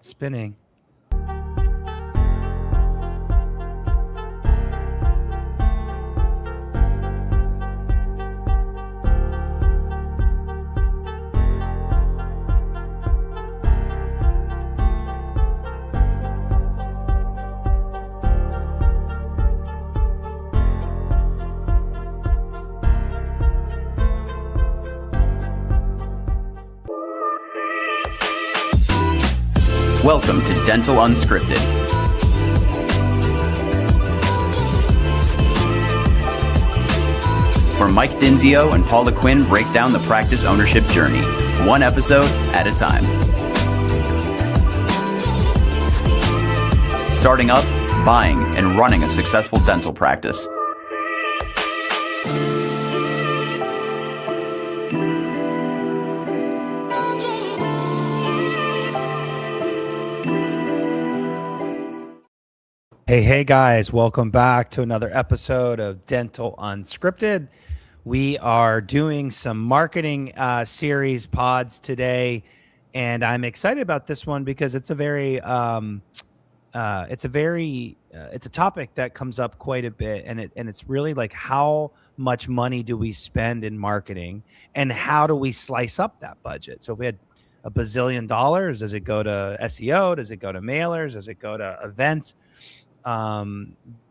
spinning. Welcome to Dental Unscripted. Where Mike Dinzio and Paula Quinn break down the practice ownership journey, one episode at a time. Starting up, buying, and running a successful dental practice. Hey guys, welcome back to another episode of Dental Unscripted. We are doing some marketing series pods today, and I'm excited about this one because it's a topic that comes up quite a bit, and it's really like, how much money do we spend in marketing, and how do we slice up that budget? So if we had $1 bazillion, does it go to SEO? Does it go to mailers? Does it go to events?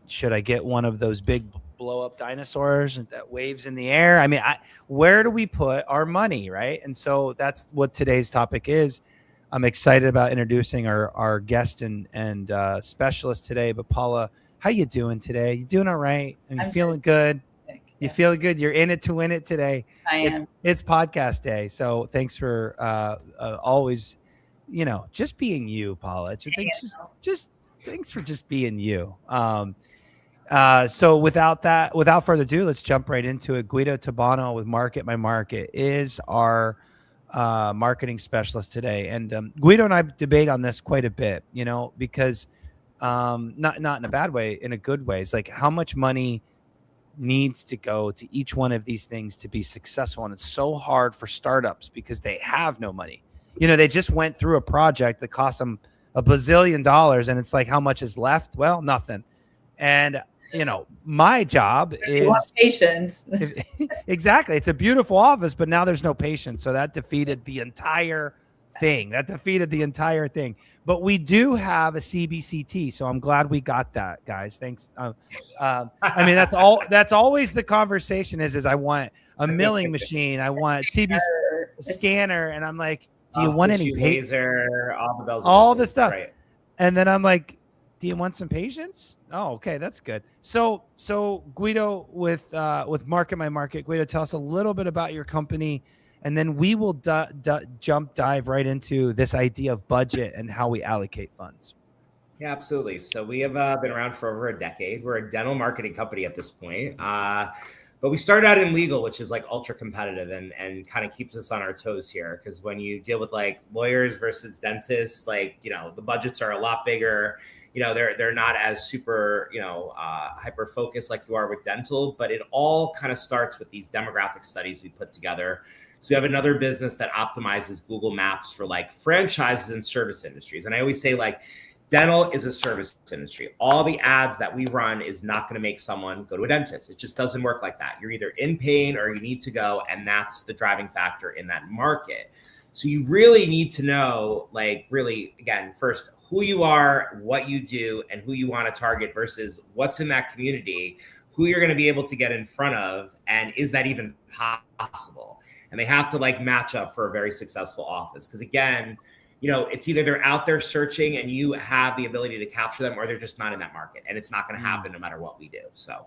Should I get one of those big blow up dinosaurs that waves in the air? I mean, where do we put our money, right? And so that's what today's topic is. I'm excited about introducing our guest and specialist today. But Paula, how you doing today? You doing all right? I'm feeling good. You feeling good? You're in it to win it today. I am. It's podcast day. So thanks for always, just being you, Paula. Thanks for just being you. So without further ado, let's jump right into it. Guido Tabano with Market My Market is our marketing specialist today. And Guido and I debate on this quite a bit, because not in a bad way, in a good way. It's like, how much money needs to go to each one of these things to be successful. And it's so hard for startups because they have no money. They just went through a project that cost them $1 bazillion, and it's like, how much is left? Well, nothing. And my job is patience. Exactly. It's a beautiful office, but now there's no patience. So that defeated the entire thing. But we do have a CBCT, so I'm glad we got that, guys. Thanks. I mean, that's always the conversation is I want a milling machine, I want CBC scanner, and I'm like, do you want any laser, all the bells, all the stuff, right? And then I'm like, do you want some patience? Oh, okay, that's good. So Guido with Market My Market. Guido, tell us a little bit about your company, and then we will dive right into this idea of budget and how we allocate funds. Yeah, absolutely. So we have been around for over a decade. We're a dental marketing company at this point. But we started out in legal, which is like ultra competitive and kind of keeps us on our toes here. Because when you deal with like lawyers versus dentists, like, the budgets are a lot bigger. They're not as super, hyper focused like you are with dental. But it all kind of starts with these demographic studies we put together. So we have another business that optimizes Google Maps for like franchises and service industries. And I always say, like, dental is a service industry. All the ads that we run is not going to make someone go to a dentist. It just doesn't work like that. You're either in pain or you need to go, and that's the driving factor in that market. So you really need to know, like, really, again, first, who you are, what you do, and who you want to target versus what's in that community, who you're going to be able to get in front of, and is that even possible? And they have to like match up for a very successful office. Because again, it's either they're out there searching and you have the ability to capture them, or they're just not in that market, and it's not going to happen no matter what we do. So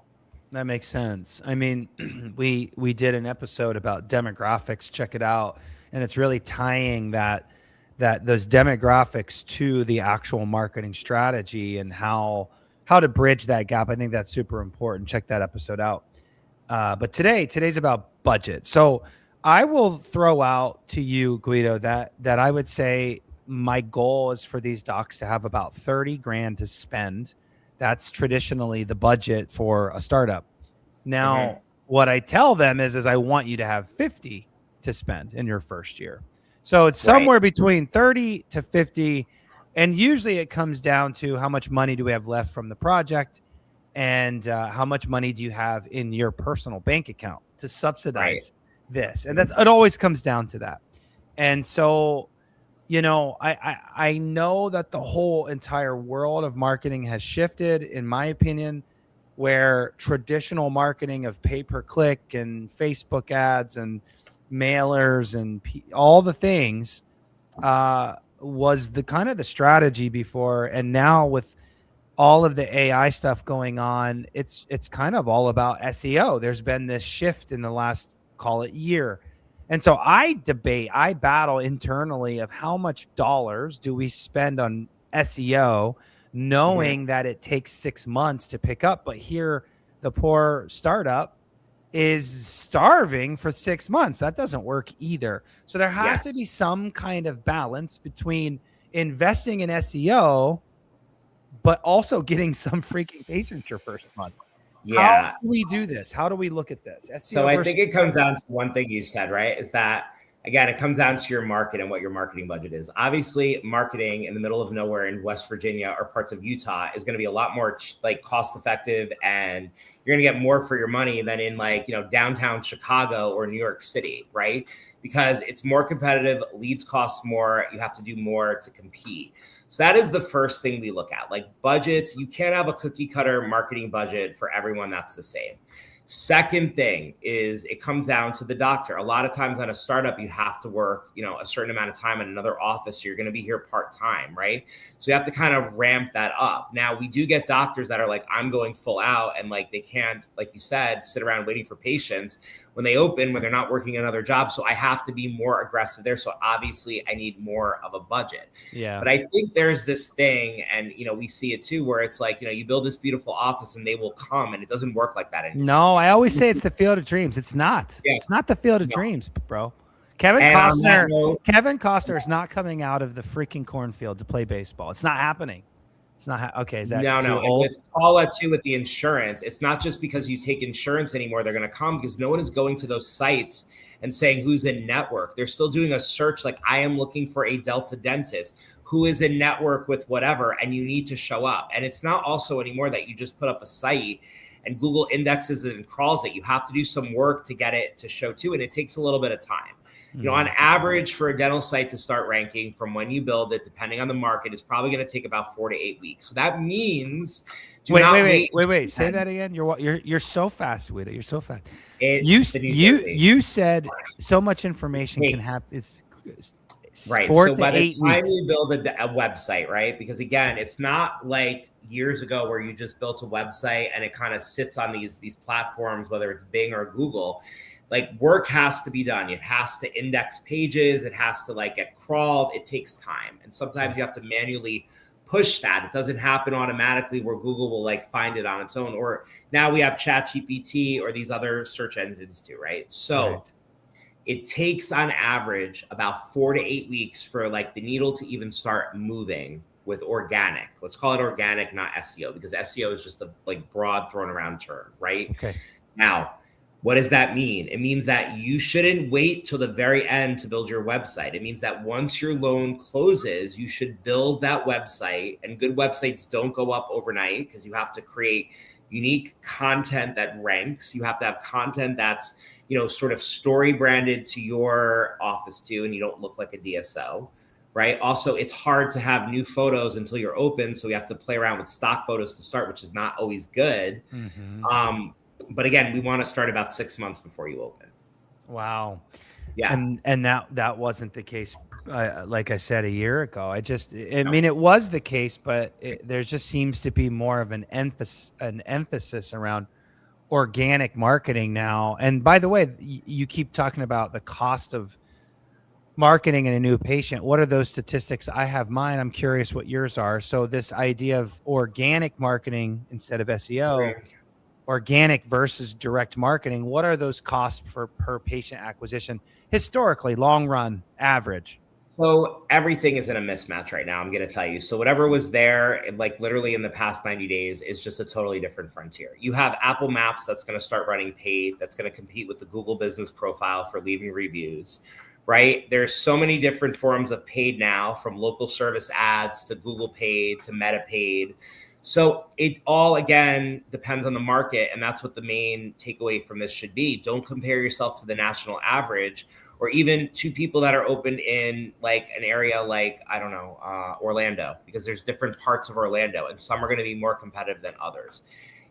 that makes sense. I mean, we did an episode about demographics. Check it out, and it's really tying that those demographics to the actual marketing strategy and how to bridge that gap. I think that's super important. Check that episode out. But today's about budget. So I will throw out to you, Guido, that I would say my goal is for these docs to have about 30 grand to spend. That's traditionally the budget for a startup. Now, what I tell them is I want you to have 50 to spend in your first year. So it's somewhere between 30 to 50. And usually it comes down to how much money do we have left from the project, and how much money do you have in your personal bank account to Right. subsidize this. And it always comes down to that. And so, I know that the whole entire world of marketing has shifted, in my opinion, where traditional marketing of pay-per-click and Facebook ads and mailers and all the things was the kind of the strategy before. And now with all of the AI stuff going on, it's kind of all about SEO. There's been this shift in the last, call it, year. And so I battle internally of how much dollars do we spend on SEO, knowing that it takes 6 months to pick up. But here, the poor startup is starving for 6 months. That doesn't work either. So there has to be some kind of balance between investing in SEO, but also getting some freaking patients your first month. Yeah. How do we do this? How do we look at this? SEO So I think it comes down to one thing you said, right? Is that, again, it comes down to your market and what your marketing budget is. Obviously, marketing in the middle of nowhere in West Virginia or parts of Utah is going to be a lot more like cost effective, and you're going to get more for your money than in like, downtown Chicago or New York City, right? Because it's more competitive, leads cost more, you have to do more to compete. So that is the first thing we look at. Like budgets, you can't have a cookie cutter marketing budget for everyone that's the same. Second thing is it comes down to the doctor. A lot of times on a startup, you have to work, a certain amount of time in another office. So you're going to be here part-time, right? So you have to kind of ramp that up. Now we do get doctors that are like, I'm going full out, and like, they can't, like you said, sit around waiting for patients when they open, when they're not working another job. So I have to be more aggressive there. So obviously I need more of a budget. Yeah. But I think there's this thing, and we see it too, where it's like, you build this beautiful office and they will come, and it doesn't work like that anymore. No, I always say it's the field of dreams. It's not. Yeah. It's not the field of dreams, bro. Kevin Costner is not coming out of the freaking cornfield to play baseball. It's not happening. It's not okay. Is that no? Old? And with Paula too, with the insurance, it's not just because you take insurance anymore they're going to come, because no one is going to those sites and saying who's in network. They're still doing a search like, I am looking for a Delta dentist who is in network with whatever, and you need to show up. And it's not also anymore that you just put up a site and Google indexes it and crawls it. You have to do some work to get it to show too, and it takes a little bit of time. On average, for a dental site to start ranking from when you build it, depending on the market, is probably going to take about 4 to 8 weeks. So that means wait. Say that again. You're so fast, Wida. You're so fast. You said so much information can happen. It's right. 4 so to by 8 the time weeks. you build a website, right? Because again, it's not like years ago where you just built a website and it kind of sits on these platforms, whether it's Bing or Google. Like, work has to be done. It has to index pages. It has to like get crawled. It takes time. And sometimes you have to manually push that. It doesn't happen automatically where Google will like find it on its own. Or now we have ChatGPT or these other search engines too, right? So it takes on average about 4 to 8 weeks for like the needle to even start moving with organic. Let's call it organic, not SEO, because SEO is just a like broad thrown around term, right? Okay. Now, what does that mean? It means that you shouldn't wait till the very end to build your website. It means that once your loan closes, you should build that website. And good websites don't go up overnight, because you have to create unique content that ranks. You have to have content that's, sort of story branded to your office too, and you don't look like a DSO, right? Also, it's hard to have new photos until you're open. So we have to play around with stock photos to start, which is not always good. But again, we want to start about 6 months before you open. Wow. Yeah. And that wasn't the case, like I said, a year ago. I mean, it was the case, but there just seems to be more of an emphasis around organic marketing now. And by the way, you keep talking about the cost of marketing in a new patient. What are those statistics? I have mine. I'm curious what yours are. So this idea of organic marketing instead of SEO, organic versus direct marketing, what are those costs for per patient acquisition historically, long run, average? So everything is in a mismatch right now, I'm going to tell you. So whatever was there, like literally in the past 90 days, is just a totally different frontier. You have Apple Maps that's going to start running paid, that's going to compete with the Google business profile for leaving reviews, right? There's so many different forms of paid now, from local service ads to Google paid to Meta paid. So it all, again, depends on the market. And that's what the main takeaway from this should be. Don't compare yourself to the national average, or even to people that are open in like an area like, I don't know, Orlando, because there's different parts of Orlando and some are going to be more competitive than others.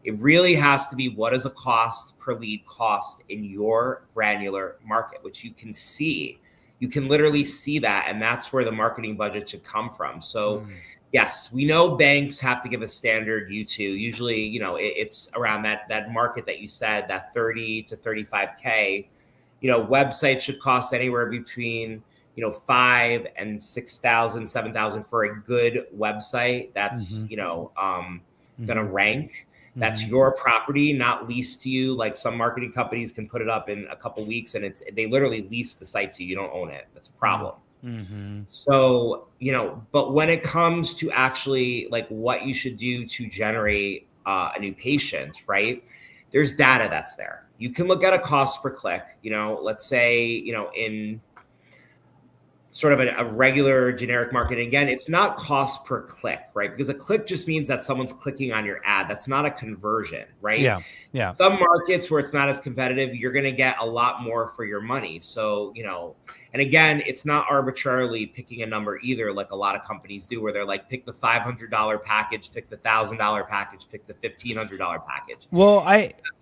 It really has to be, what is a cost per lead cost in your granular market, which you can see. You can literally see that. And that's where the marketing budget should come from. So yes, we know banks have to give a standard U2. Usually, it's around that market that you said, that 30 to 35K. Websites should cost anywhere between, 5 and 6,000, 7,000 for a good website. That's, going to rank. That's your property, not leased to you. Like some marketing companies can put it up in a couple weeks and they literally lease the site to you. You don't own it. That's a problem. So, but when it comes to actually like what you should do to generate a new patient, right? There's data that's there. You can look at a cost per click, let's say, in sort of a regular generic market. Again, it's not cost per click, right? Because a click just means that someone's clicking on your ad. That's not a conversion, right? Yeah. Some markets where it's not as competitive, you're going to get a lot more for your money. So, and again, it's not arbitrarily picking a number either, like a lot of companies do, where they're like, pick the $500 package, pick the $1,000 package, pick the $1,500 package. Well,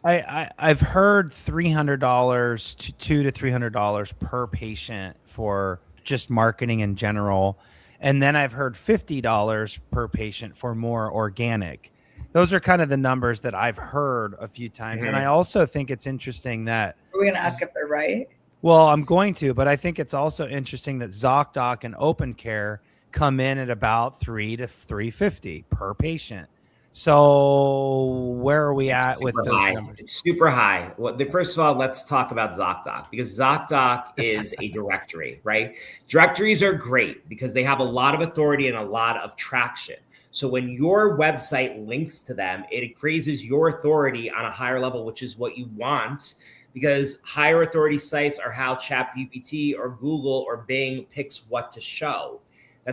I've heard $300 to $200 to $300 per patient for just marketing in general. And then I've heard $50 per patient for more organic. Those are kind of the numbers that I've heard a few times. And I also think it's interesting that... Are we going to ask if they're right? Well, I'm going to, but I think it's also interesting that ZocDoc and OpenCare come in at about $300 to $350 per patient. So where are we at with those numbers? It's super high. Well, first of all, let's talk about ZocDoc, because ZocDoc is a directory, right? Directories are great because they have a lot of authority and a lot of traction. So when your website links to them, it raises your authority on a higher level, which is what you want, because higher authority sites are how ChatGPT or Google or Bing picks what to show.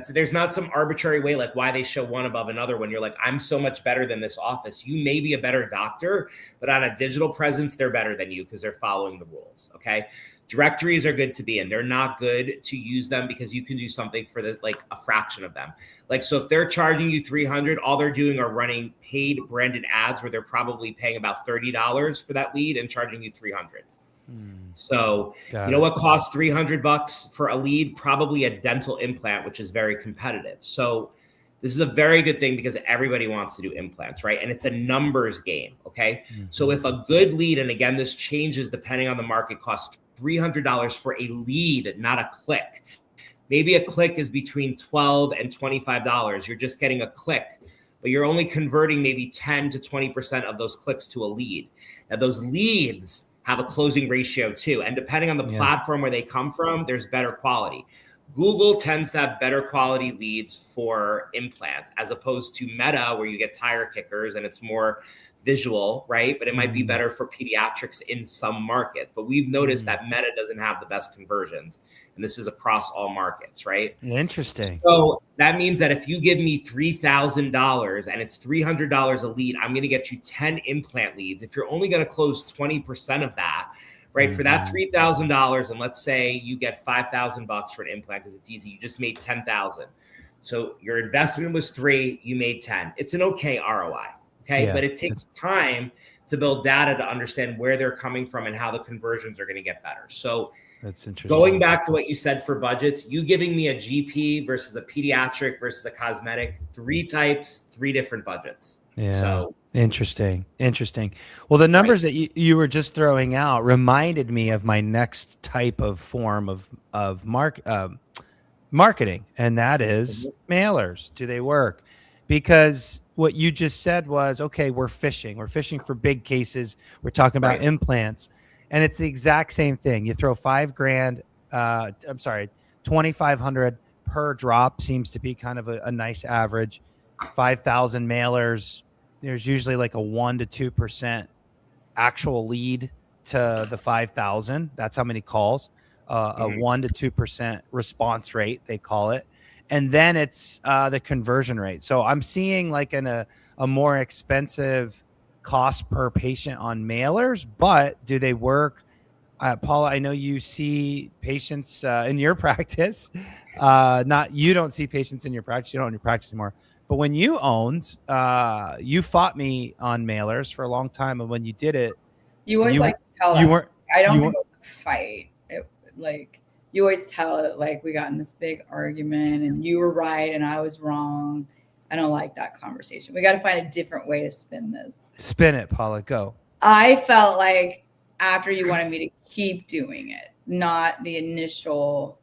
There's not some arbitrary way like why they show one above another when you're like, I'm so much better than this office. You may be a better doctor, but on a digital presence, they're better than you because they're following the rules. Okay. Directories are good to be in. They're not good to use them because you can do something for a fraction of them. Like, so if they're charging you $300, all they're doing are running paid branded ads where they're probably paying about $30 for that lead and charging you $300. So you know what costs $300 for a lead? Probably a dental implant, which is very competitive. So this is a very good thing because everybody wants to do implants, right? And it's a numbers game, okay? So if a good lead, and again, this changes depending on the market, costs $300 for a lead, not a click. Maybe a click is between $12 and $25. You're just getting a click, but you're only converting maybe 10 to 20% of those clicks to a lead. Now those leads have a closing ratio too. And depending on the platform where they come from, there's better quality. Google tends to have better quality leads for implants as opposed to Meta, where you get tire kickers and it's more visual, right? But it might be better for pediatrics in some markets. But we've noticed that Meta doesn't have the best conversions. And this is across all markets, right? Interesting. So that means that if you give me $3,000 and it's $300 a lead, I'm going to get you 10 implant leads. If you're only going to close 20% of that, right? For that $3,000, and let's say you get $5,000 for an implant because it's easy, you just made $10,000. So your investment was $3,000, you made $10,000. It's an okay ROI, okay? But it takes time to build data to understand where they're coming from and how the conversions are going to get better. So that's interesting. Going back to what you said for budgets, you giving me a GP versus a pediatric versus a cosmetic, 3 types, 3 different budgets. Yeah. So Interesting. Well, the numbers that you were just throwing out reminded me of my next type of form of marketing, and that is mailers. Do they work? Because what you just said was, okay, we're fishing for big cases. We're talking about implants, and it's the exact same thing. You throw $2,500 per drop seems to be kind of a nice average. 5,000 mailers. There's usually like a 1 to 2% actual lead to the 5,000. That's how many calls. a 1 to 2% response rate, they call it. And then it's the conversion rate. So I'm seeing like a more expensive cost per patient on mailers, but do they work? Paula, I know you see patients in your practice. You don't see patients in your practice. You don't own your practice anymore. But when you owned, you fought me on mailers for a long time. And when you did it, you always tell us. I don't think it was a fight. You always tell it like we got in this big argument and you were right and I was wrong. I don't like that conversation. We got to find a different way to spin this. Spin it, Paula. Go. I felt like after you wanted me to keep doing it, not the initial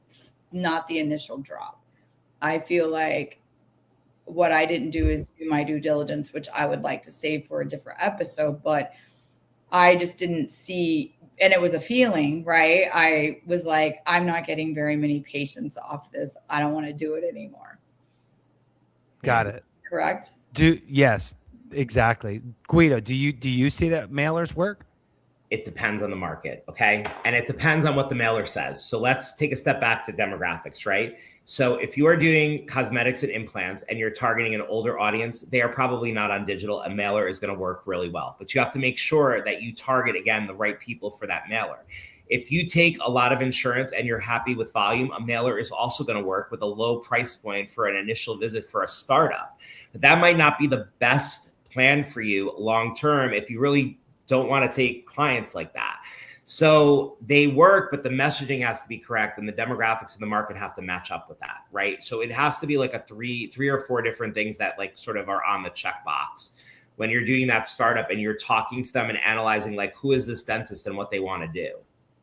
drop. I feel like what I didn't do is do my due diligence, which I would like to save for a different episode, but I just didn't see, and it was a feeling, right? I was like, I'm not getting very many patients off this. I don't want to do it anymore. Got it. Correct? Yes, exactly. Guido, do you see that mailers work? It depends on the market, okay? And it depends on what the mailer says. So let's take a step back to demographics, right? So if you are doing cosmetics and implants and you're targeting an older audience, they are probably not on digital. A mailer is going to work really well. But you have to make sure that you target, again, the right people for that mailer. If you take a lot of insurance and you're happy with volume, a mailer is also going to work with a low price point for an initial visit for a startup. But that might not be the best plan for you long-term if you really don't want to take clients like that. So they work, but the messaging has to be correct and the demographics in the market have to match up with that, right? So it has to be like a three or four different things that like sort of are on the checkbox when you're doing that startup and you're talking to them and analyzing like, who is this dentist and what they want to do,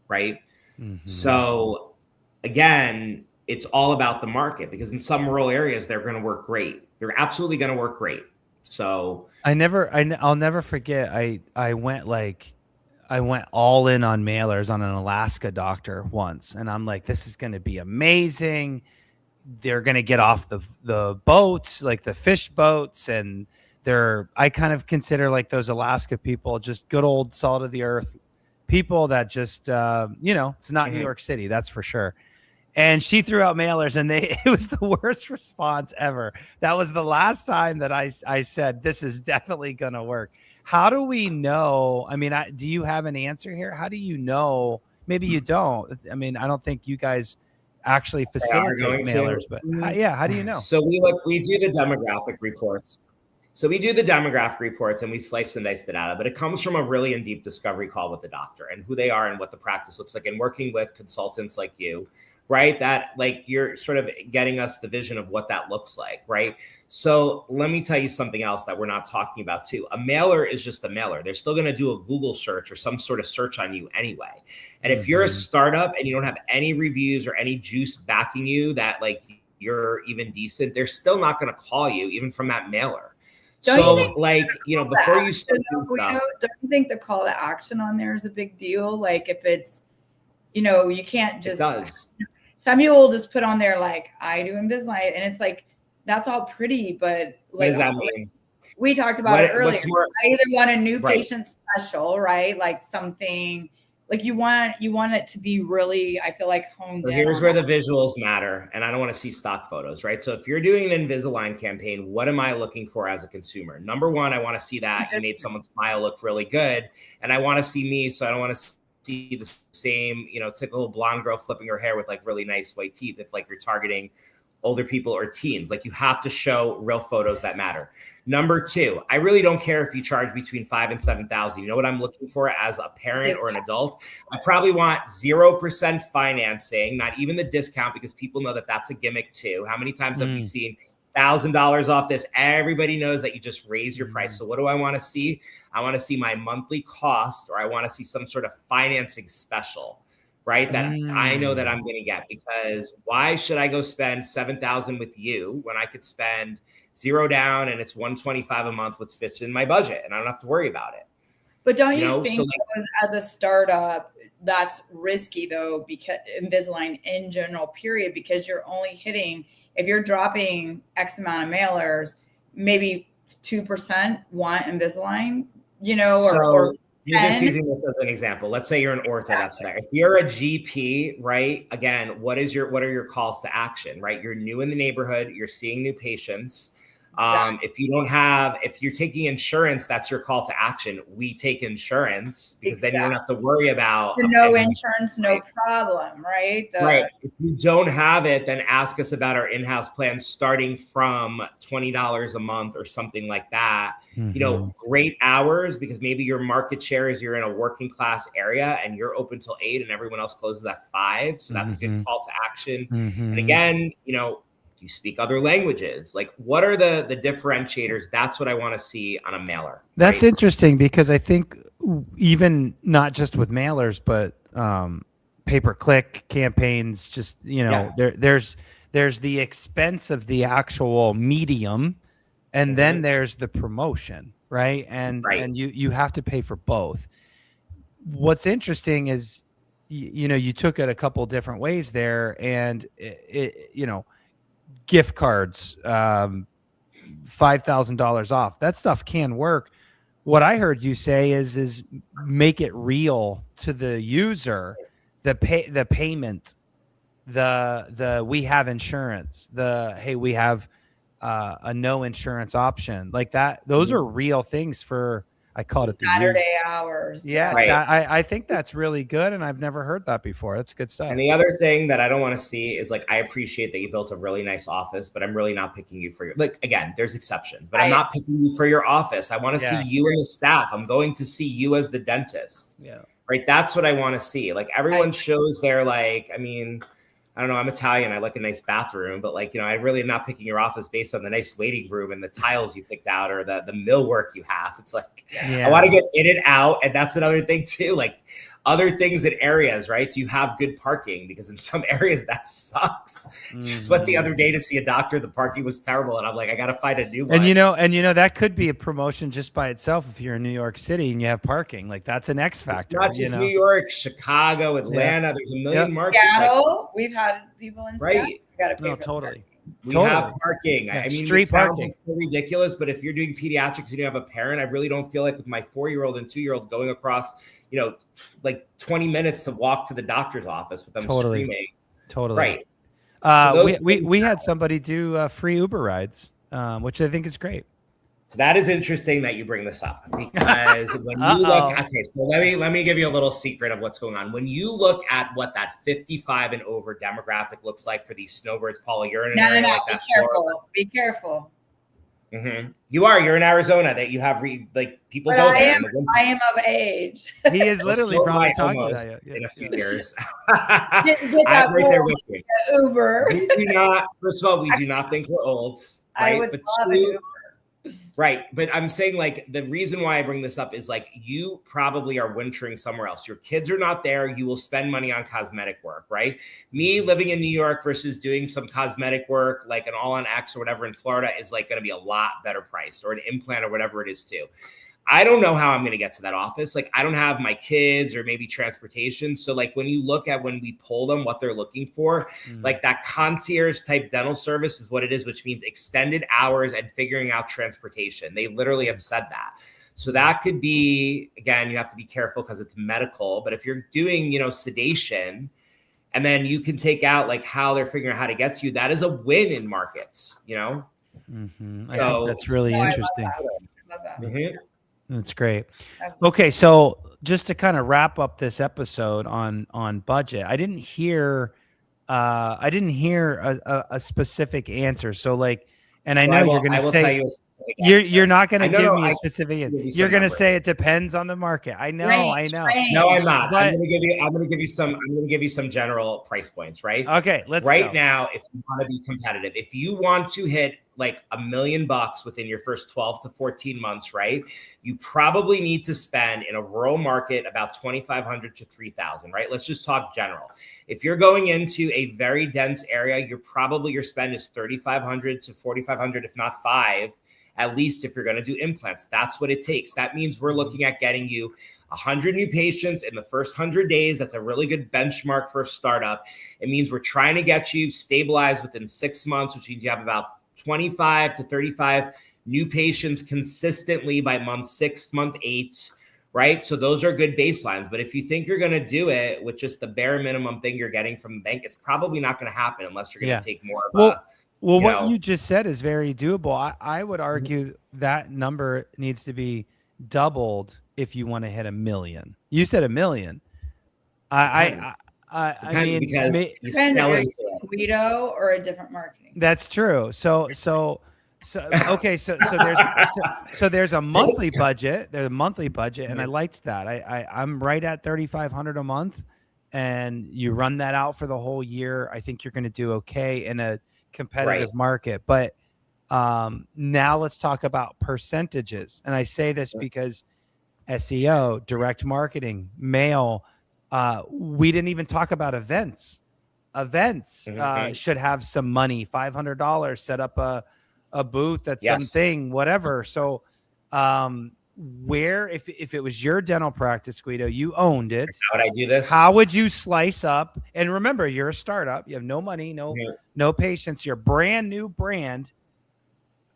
right? Mm-hmm. So again, it's all about the market because in some rural areas, they're going to work great. They're absolutely going to work great. So I'll never forget. I went all in on mailers on an Alaska doctor once. And I'm like, this is going to be amazing. They're going to get off the boats, like the fish boats. And I kind of consider like those Alaska people, just good old salt of the earth people that just, it's not New York City. That's for sure. And she threw out mailers and it was the worst response ever. That was the last time that I said, this is definitely going to work. How do we know? I mean, do you have an answer here? How do you know? Maybe you don't. I mean, I don't think you guys actually facilitate mailers, but how do you know? So we do the demographic reports. And we slice and dice the data, but it comes from a really in-deep discovery call with the doctor and who they are and what the practice looks like and working with consultants like you, right? That like you're sort of getting us the vision of what that looks like, right? So let me tell you something else that we're not talking about too. A mailer is just a mailer. They're still going to do a Google search or some sort of search on you anyway. And if you're a startup and you don't have any reviews or any juice backing you that like you're even decent, they're still not going to call you even from that mailer. Before you start don't you think the call to action on there is a big deal? Like if it's, you can't just, some people will just put on there like I do Invisalign and it's like, that's all pretty, but like, what does that mean? We talked about it earlier. I either want a new patient special, right? Like something like you want it to be really, I feel like honed in. Here's where the visuals matter. And I don't want to see stock photos, right? So if you're doing an Invisalign campaign, what am I looking for as a consumer? Number one, I want to see that you made someone's smile look really good. And I want to see me. So I don't want to see the same, typical blonde girl flipping her hair with like really nice white teeth. If like you're targeting older people or teens, like you have to show real photos that matter. Number two, I really don't care if you charge between $5,000 and $7,000. You know what I'm looking for as a parent or an adult? I probably want 0% financing, not even the discount, because people know that that's a gimmick too. How many times have we seen $1,000 off this? Everybody knows that you just raise your price. So what do I want to see? I want to see my monthly cost, or I want to see some sort of financing special, right? That I know that I'm going to get, because why should I go spend $7,000 with you when I could spend $0 down and it's $125 a month, which fits in my budget and I don't have to worry about it. But don't you think as a startup, that's risky though, because Invisalign in general, period, because you're only hitting, if you're dropping X amount of mailers, maybe 2% want Invisalign, or you're just And using this as an example. Let's say you're an ortho. That's fair. If you're a GP, right? Again, what are your calls to action, right? You're new in the neighborhood. You're seeing new patients. If you're taking insurance, that's your call to action. We take insurance because then you don't have to worry about no insurance, no problem, right? Right. If you don't have it, then ask us about our in-house plans starting from $20 a month or something like that. Mm-hmm. Great hours, because maybe your market share is you're in a working class area and you're open till 8 and everyone else closes at 5. So that's a good call to action. And again, you speak other languages. Like, what are the differentiators? That's what I want to see on a mailer. That's interesting, because I think even not just with mailers, but pay-per-click campaigns, just, there's the expense of the actual medium, and then there's the promotion, right? And you have to pay for both. What's interesting is, you took it a couple different ways there, and gift cards, $5,000 off. That stuff can work. What I heard you say is make it real to the user, the payment, the we have insurance, hey, we have a no insurance option, like that. Those are real things for, I call it Saturday hours. Yes, right. I think that's really good, and I've never heard that before. That's good stuff. And the other thing that I don't want to see is, like, I appreciate that you built a really nice office, but I'm really not picking you for your, like, again, there's exceptions, but I'm not picking you for your office. I want to see you and the staff. I'm going to see you as the dentist. Yeah. Right. That's what I want to see. Like, everyone shows their, like, I mean, I don't know. I'm Italian. I like a nice bathroom, but, like, I really am not picking your office based on the nice waiting room and the tiles you picked out or the millwork you have. It's like, I want to get in and out. And that's another thing too. Like, other things in areas, right? Do you have good parking? Because in some areas that sucks. Just went the other day to see a doctor. The parking was terrible. And I'm like, I got to find a new one. And that could be a promotion just by itself. If you're in New York City and you have parking, like, that's an X factor. Not just New York, Chicago, Atlanta. There's a million markets. Seattle, we've had people in Seattle. Right. Got to pay for totally. We have parking. Yeah, I mean, street parking. So ridiculous, but if you're doing pediatrics and you have a parent, I really don't feel like with my 4-year-old and 2-year-old going across, like 20 minutes to walk to the doctor's office with them screaming. Totally. Right. So we had somebody do free Uber rides, which I think is great. So that is interesting that you bring this up, because when you look, okay, so let me give you a little secret of what's going on. When you look at what that 55 and over demographic looks like for these snowbirds, Paula, you're in an area like that. Be careful. Mm-hmm. You're in Arizona, that you have people go there. I am of age. He is literally probably talking about you in a few years. I'm right there with you. Uber. First of all, we do not think we're old, right? I would love Uber. Right. But I'm saying, like, the reason why I bring this up is, like, you probably are wintering somewhere else. Your kids are not there. You will spend money on cosmetic work, right? Me living in New York versus doing some cosmetic work, like an All-on-X or whatever in Florida, is, like, going to be a lot better priced, or an implant or whatever it is too. I don't know how I'm going to get to that office. Like, I don't have my kids or maybe transportation. So, like, when you look at when we poll them, what they're looking for, like, that concierge type dental service is what it is, which means extended hours and figuring out transportation. They literally have said that. So that could be, again, you have to be careful because it's medical. But if you're doing, sedation, and then you can take out, like, how they're figuring out how to get to you, that is a win in markets, I think that's really interesting. I love that. Mm-hmm. That's great. Okay, so just to kind of wrap up this episode on budget, I didn't hear a specific answer. So, like, and I know you're going to say you're not going to give me a specific answer. You're going to say it depends on the market. I know. No, I'm not. I'm going to give you some general price points, right? Okay, let's go. Now, if you want to be competitive, if you want to hit like $1 million within your first 12 to 14 months, right? You probably need to spend in a rural market about $2,500 to $3,000, right? Let's just talk general. If you're going into a very dense area, your spend is $3,500 to $4,500, if not $5,000, at least if you're going to do implants. That's what it takes. That means we're looking at getting you 100 new patients in the first 100 days. That's a really good benchmark for a startup. It means we're trying to get you stabilized within 6 months, which means you have about 25 to 35 new patients consistently by month 6, month 8, right? So those are good baselines. But if you think you're going to do it with just the bare minimum thing you're getting from the bank, it's probably not going to happen unless you're going to take more of Well, what you just said is very doable. I would argue that number needs to be doubled if you want to hit 1 million. You said 1 million. I mean, because you depends sell if into you're it. Guido or a different marketing. That's true. So okay. So there's a monthly budget. There's a monthly budget, and I liked that. I'm right at 3,500 a month, and you run that out for the whole year. I think you're going to do okay in a competitive market. But now let's talk about percentages. And I say this because SEO, direct marketing, mail. We didn't even talk about events. Events should have some money, $500, set up a booth at something, whatever. So where, if it was your dental practice, Guido, you owned it. How would I do this? How would you slice up? And remember, you're a startup. You have no money, no patience. You're a brand new brand.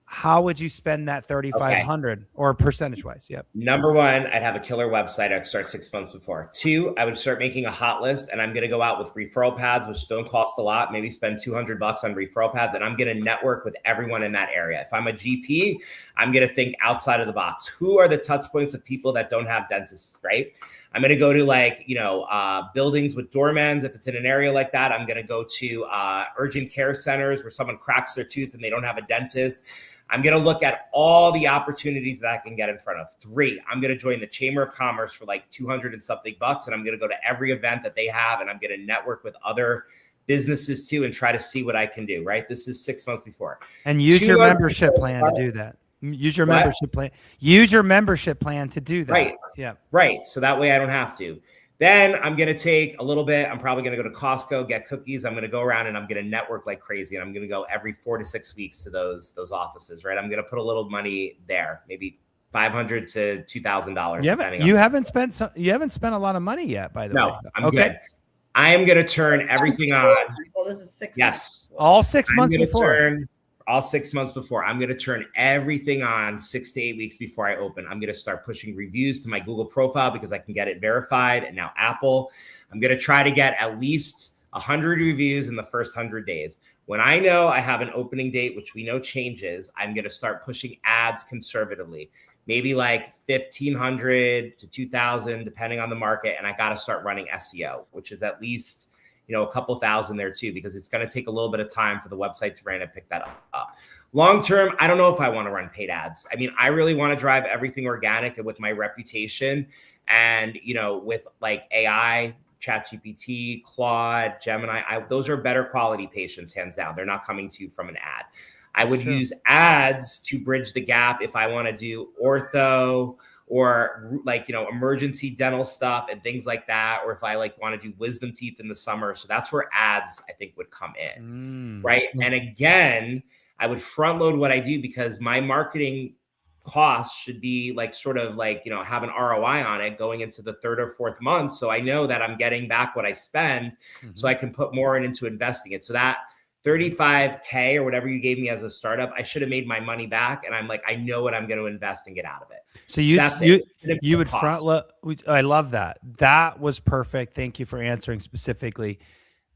How would you spend that 3,500 or percentage wise? Yep. Number one, I'd have a killer website. I'd start 6 months before. 2, I would start making a hot list, and I'm going to go out with referral pads, which don't cost a lot. Maybe spend $200 on referral pads, and I'm going to network with everyone in that area. If I'm a GP, I'm going to think outside of the box. Who are the touch points of people that don't have dentists, right? I'm going to go to buildings with doormans. If it's in an area like that, I'm going to go to urgent care centers where someone cracks their tooth and they don't have a dentist. I'm going to look at all the opportunities that I can get in front of. 3, I'm going to join the Chamber of Commerce for like 200 and something bucks. And I'm going to go to every event that they have. And I'm going to network with other businesses too and try to see what I can do, right? This is 6 months before. And use your membership plan to do that. Use your membership plan. Use your membership plan to do that. Right. Yeah. Right. So that way I don't have to. Then I'm going to take a little bit. I'm probably going to go to Costco, get cookies. I'm going to go around and I'm going to network like crazy. And I'm going to go every 4 to 6 weeks to those offices, right? I'm going to put a little money there, maybe $500 to $2,000. You haven't spent a lot of money yet, by the way. No, I'm good. I am going to turn everything on. Well, this is 6 months. Yes. All 6 months before. All 6 months before. I'm going to turn everything on 6 to 8 weeks before I open. I'm going to start pushing reviews to my Google profile because I can get it verified. And now Apple, I'm going to try to get at least 100 reviews in the first 100 days. When I know I have an opening date, which we know changes, I'm going to start pushing ads conservatively, maybe like 1,500 to 2,000, depending on the market. And I got to start running SEO, which is at least a couple thousand there too, because it's going to take a little bit of time for the website to run and pick that up. Long term, I don't know if I want to run paid ads. I mean, I really want to drive everything organic and with my reputation and, with like AI, ChatGPT, Claude, Gemini, those are better quality patients, hands down. They're not coming to you from an ad. I would use ads to bridge the gap if I want to do ortho or emergency dental stuff and things like that. Or if I want to do wisdom teeth in the summer. So that's where ads, I think, would come in. Right. And again, I would front load what I do because my marketing costs should be have an ROI on it going into the 3rd or 4th month. So I know that I'm getting back what I spend so I can put more into investing it. So that $35K or whatever you gave me as a startup, I should have made my money back. And I'm I know what I'm going to invest and get out of it. So you would front load. I love that. That was perfect. Thank you for answering specifically.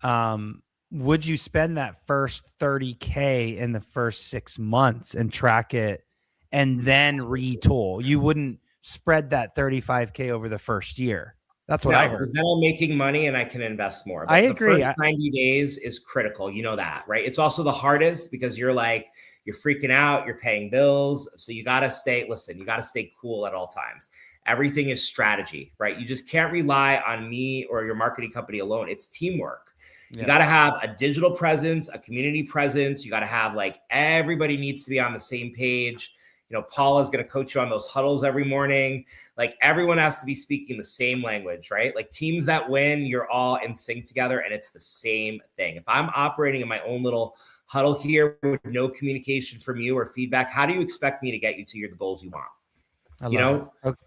Would you spend that first $30K in the first 6 months and track it and then retool? You wouldn't spread that $35K over the first year. That's what I heard. Because then I'm making money and I can invest more. But I agree. The first 90 days is critical. You know that, right? It's also the hardest because you're freaking out, you're paying bills. So you got to stay cool at all times. Everything is strategy, right? You just can't rely on me or your marketing company alone. It's teamwork. Yeah. You got to have a digital presence, a community presence. You got to have everybody needs to be on the same page. Paula's going to coach you on those huddles every morning. Everyone has to be speaking the same language, right? Teams that win, you're all in sync together and it's the same thing. If I'm operating in my own little huddle here with no communication from you or feedback, how do you expect me to get you to the goals you want?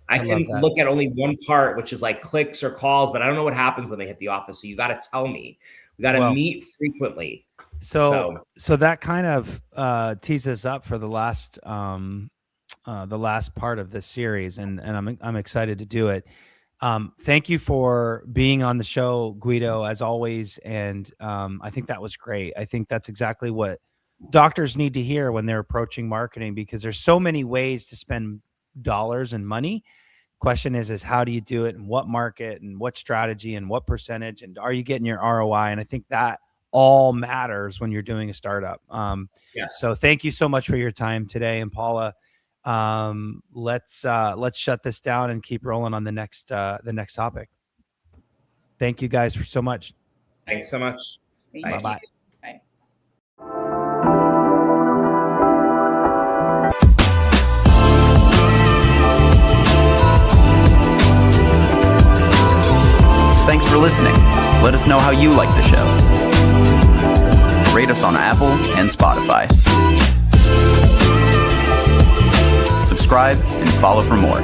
I can look at only one part, which is clicks or calls, but I don't know what happens when they hit the office. So you got to tell me. We got to meet frequently. So that kind of teases up for the last the last part of this series, and I'm excited to do it. Thank you for being on the show, Guido, as always. And I think that was great. I think that's exactly what doctors need to hear when they're approaching marketing, because there's so many ways to spend dollars and money. Question is how do you do it, and what market, and what strategy, and what percentage, and are you getting your ROI? And I think that all matters when you're doing a startup. Yes. So thank you so much for your time today. And Paula, let's shut this down and keep rolling on the next topic. Thank you guys so much. Thanks so much. Thank Bye. you. Bye. Bye. Thanks for listening. Let us know how you like the show. Rate us on Apple and Spotify. Subscribe and follow for more.